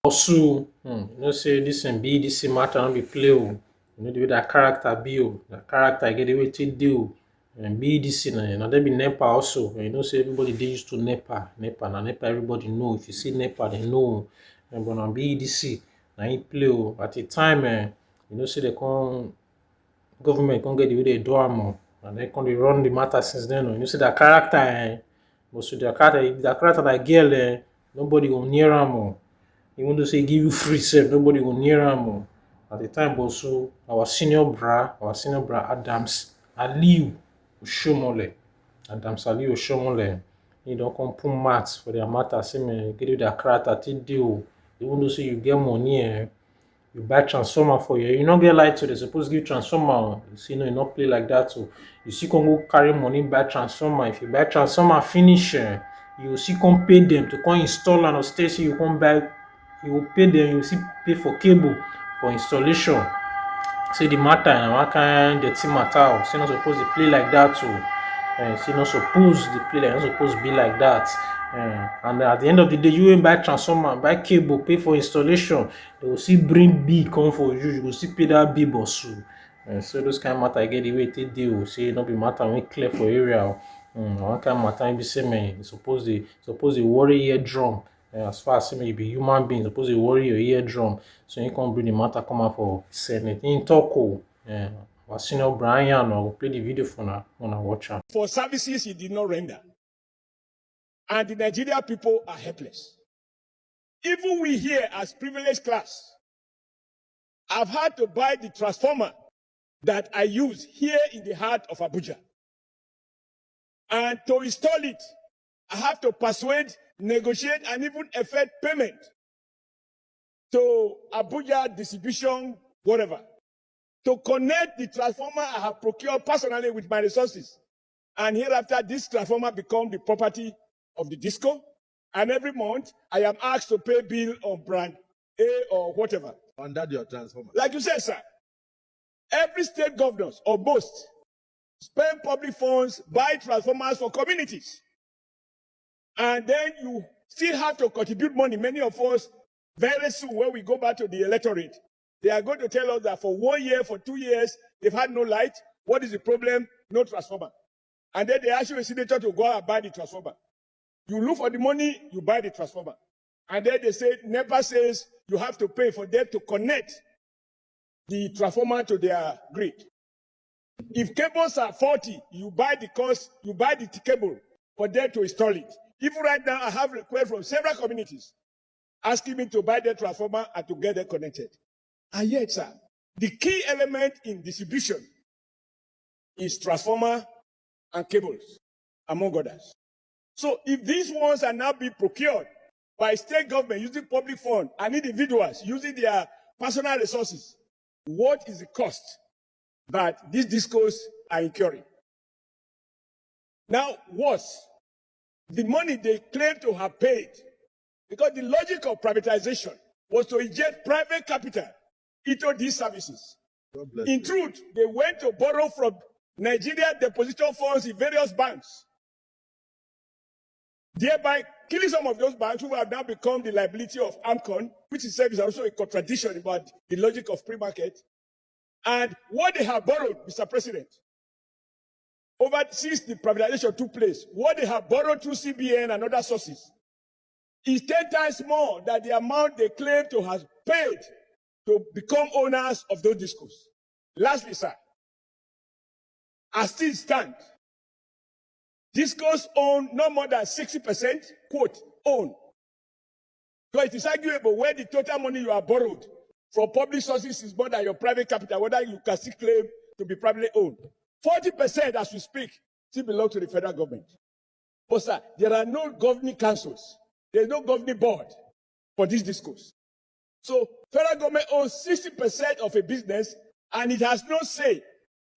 Also, say this and BDC matter not be play. The way that character be. That character get the way to do. And BDC now there be NEPA also. Say everybody they used to NEPA. Now NEPA everybody know. If you see NEPA, they know. But now BDC, now he play. At the time, say they come government can't get the way they do am and they can run the matter since then. See that character, but so the character that girl, nobody go near am. Even though say give you free self, nobody go near am. At the time, also our senior bra Adams Aliu Oshomole, Adams Aliu Oshomole, he don't come put maths for their matter. Say me give you their character till deal. Even though say you get money, you buy transformer for you no get light so they suppose give transformer. You see no e no play like that o. You still come go carry money buy transformer. If you buy transformer finish, you go still come pay them to come install am or stay say you come buy, you go pay them, you go still pay for cable for installation. Say the matter na one kind dirty matter o. Say no suppose dey play like that o. Say no suppose dey play like, no suppose be like that. And at the end of the day, you wey buy transformer, buy cable, pay for installation, they go still bring bill come for you. You go still pay that bill bosu. So those kind matter get the way e take dey o. Say no be matter wey clear for area o. Na one kind matter wey be say you suppose dey worry eardrum. As far as say you be human being, you suppose dey worry your eardrum. So he come bring the matter come out for Senate. He talk o. Our senior Brian, I will play the video for now when I watch am. For services he did not render. And the Nigerian people are helpless. Even we here as privileged class, I've had to buy the transformer that I use here in the heart of Abuja. And to install it, I have to persuade, negotiate, and even effect payment to Abuja distribution, whatever, to connect the transformer I have procured personally with my resources. And hereafter, this transformer becomes the property of the disco. And every month, I am asked to pay bill on brand A or whatever. Under your transformer. Like you said, sir, every state governors or most spend public funds, buy transformers for communities. And then you still have to contribute money. Many of us, very soon, when we go back to the electorate, they are going to tell us that for 1 year, for 2 years, they've had no light. What is the problem? No transformer. And then they ask you a senator to go out and buy the transformer. You look for the money, you buy the transformer. And then they say, NEPA says you have to pay for them to connect the transformer to their grid. If cables are 40, you buy the cable for them to install it. Even right now, I have requests from several communities asking me to buy the transformer and to get them connected. And yet, sir, the key element in distribution is transformer and cables, among others. So if these ones are now being procured by state government using public funds and individuals using their personal resources, what is the cost that these discos are incurring? Now, worse, the money they claim to have paid, because the logic of privatization was to inject private capital into these services. In truth, they went to borrow from Nigeria depositor funds in various banks, thereby killing some of those banks who have now become the liability of AMCON, which itself is also a contradiction about the logic of free market. And what they have borrowed, Mr. President, since the privatization took place, what they have borrowed through CBN and other sources is 10 times more than the amount they claim to have paid to become owners of those discos. Lastly, sir, as things stand, discos own no more than 60%, quote, own. So it is arguable where the total money you have borrowed from public sources is more than your private capital, whether you can still claim to be privately owned. 40%, as we speak, still belong to the federal government. But sir, there are no governing councils. There is no governing board for these discos. So federal government owns 60% of a business, and it has no say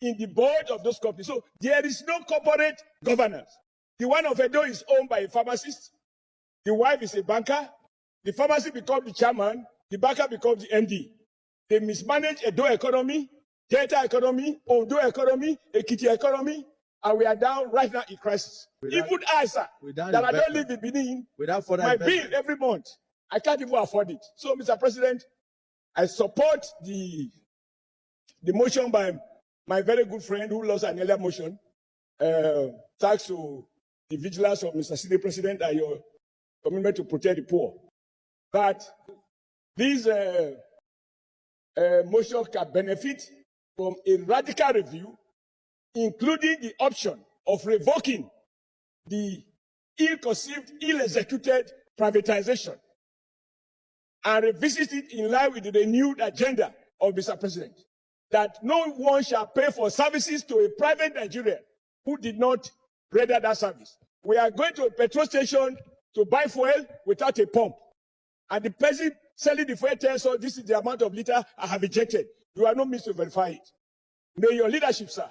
in the board of those companies. So there is no corporate governance. The one of Edo is owned by a pharmacist. The wife is a banker. The pharmacy becomes the chairman. The banker becomes the MD. They mismanage Edo economy, Delta economy, Ondo economy, Ekiti economy, and we are down right now in crisis. Even I, sir, that I don't live in Benin, my bill every month, I can't even afford it. So, Mr. President, I support the motion by my very good friend who lost an earlier motion. Thanks to the vigilance of Mr. Senior President and your commitment to protect the poor. But this motion can benefit from a radical review, including the option of revoking the ill-conceived, ill-executed privatization and revisit it in line with the renewed agenda of Mr. President, that no one shall pay for services to a private Nigerian who did not render that service. We are going to a petrol station to buy fuel without a pump. And the person selling the fuel tells us this is the amount of liter I have injected. You are not means to verify it. May your leadership, sir,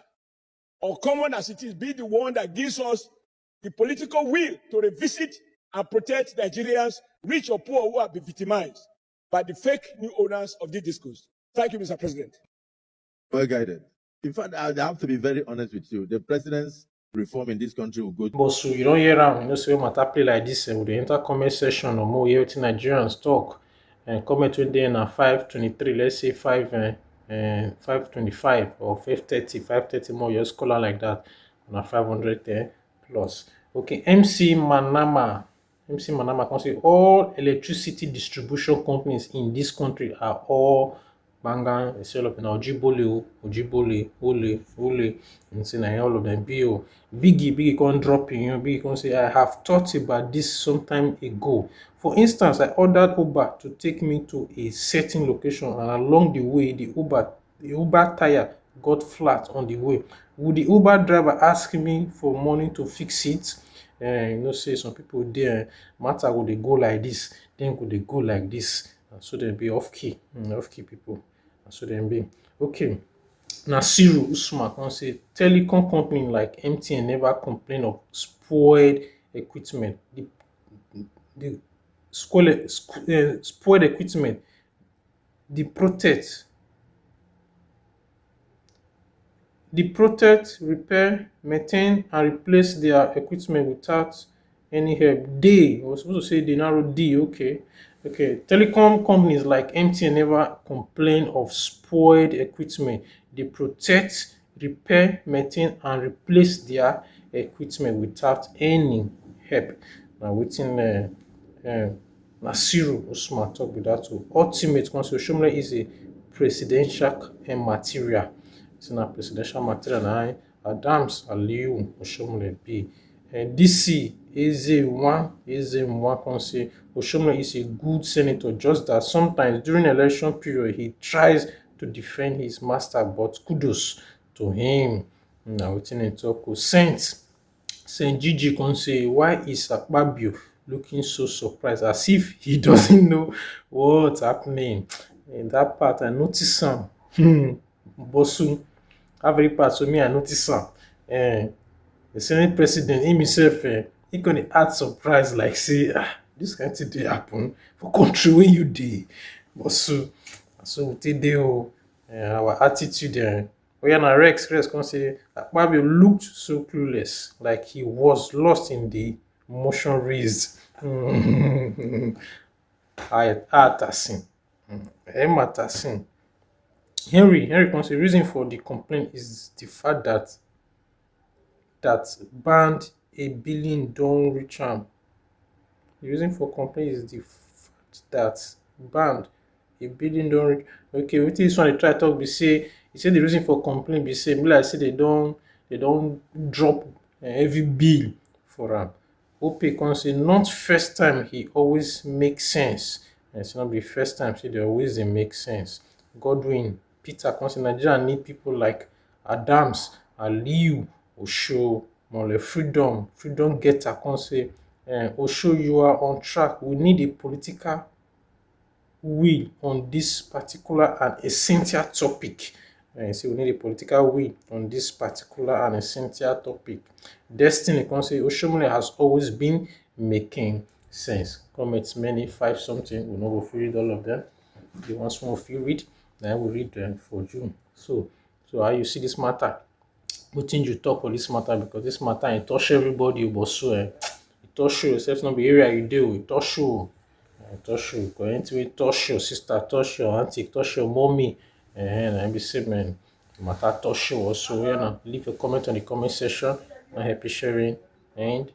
uncommon as it is, be the one that gives us the political will to revisit and protect Nigerians, rich or poor, who have been victimized by the fake new owners of this discourse. Thank you, Mr. President. Well guided. In fact, I have to be very honest with you. The president's reform in this country will go. But so you don't hear am, say matter play like this, we dey enter comment section or more hear wetin Nigerians talk. And comment wey dey na 523, let's say 525 or 530 more, just call like that. Na 500 plus. Okay, MC Manama can say all electricity distribution companies in this country are all Bangan, they sell up in Ojibole, Ole, and say all of them be Biggie can drop in, Biggie can say I have thought about this some time ago. For instance, I ordered Uber to take me to a certain location, and along the way, the Uber tire got flat on the way. Would the Uber driver ask me for money to fix it? Say some people there matter go they go like this, then go they go like this, and so they be off key people. So then be okay. Nasiru Usman can say telecom company like MTN never complain of spoiled equipment. The spoiled equipment, the protect, repair, maintain, and replace their equipment without any help. I was supposed to say they narrow D. Okay. Telecom companies like MTN never complain of spoiled equipment. They protect, repair, maintain, and replace their equipment without any help. Now, within Nasiru Usman talk with that too. Ultimate Oshiomhole is a presidential material. It's not presidential material now. Adams Aliyu Oshiomhole B. DC Eze1 can say Oshiomhole is a good senator, just that sometimes during election period he tries to defend his master, but kudos to him. Now within it talk Saint Gigi can say why is Akpabio looking so surprised as if he doesn't know what's happening. In that part I notice some Bosu every part, so me I notice some the Senate president himself he gonna add surprise like say this kind of thing dey happen for country wey you dey. But so we take dey our attitude na Rex can say Akpabio looked so clueless, like he was lost in the motion raised. Atasin. Henry can say reason for the complaint is the fact that banned a billion don't reach am. The reason for complaint is the fact that banned a billion don't reach. Okay, wetin this one dey try talk be say he say the reason for complaint be say like say they don't drop heavy bill for am. Ope can say not first time he always make sense. It's not the first time, say they always dey make sense. Godwin Peter can say Nigeria need people like Adams, Aliyu, Oshiomhole, freedom getter can say Osho, you are on track. We need a political will on this particular and essential topic. So we need a political will on this particular and essential topic. Destiny can say Oshiomhole has always been making sense. Comments many, 5 something. We know we'll read all of them. The ones more you read, then we'll read them for June. So how you see this matter? Wetin you talk for this matter, because this matter it touch everybody, but so it touch you, except not the area you deal with, it touch you. touch you, go anything wey touch your sister, touch your auntie, touch your mommy. Na be say man, matter touch you also. Yeah, now leave a comment on the comment section. I happy sharing and